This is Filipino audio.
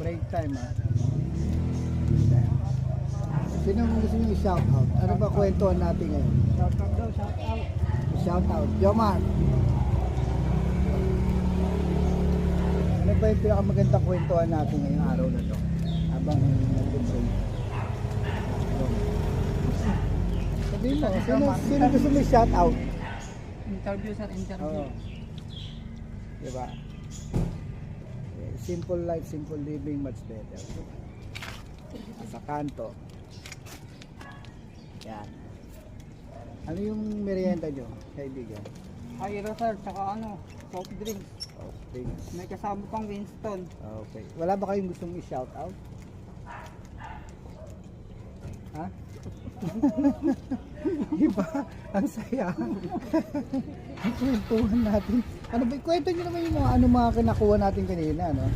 break time ah. Sino ang gusto nyo i-shout out? Ano ba kwentuhan natin ngayon? Shout out daw, shout out. Shout out. Jomar! Ano ba yung pinakamagandang kwentuhan natin ngayong araw na to? Habang nag-break. Sabihin mo, sino gusto mo i-shout out? Interview sir, interview. Oo. Diba? Simple life, simple living, much better. Sa kanto. Yan. Ano yung merienda nyo, kaibigan? Ayra sir, tsaka ano, soft drinks. Oh, drinks. May kasama pang Winston. Okay. Wala ba kayong gustong i-shout out? Ha? Diba? Ang saya. Ang kwentuhan natin. Ano ba, kwento nyo naman yung mga, ano mga kinakuha natin kanina, no?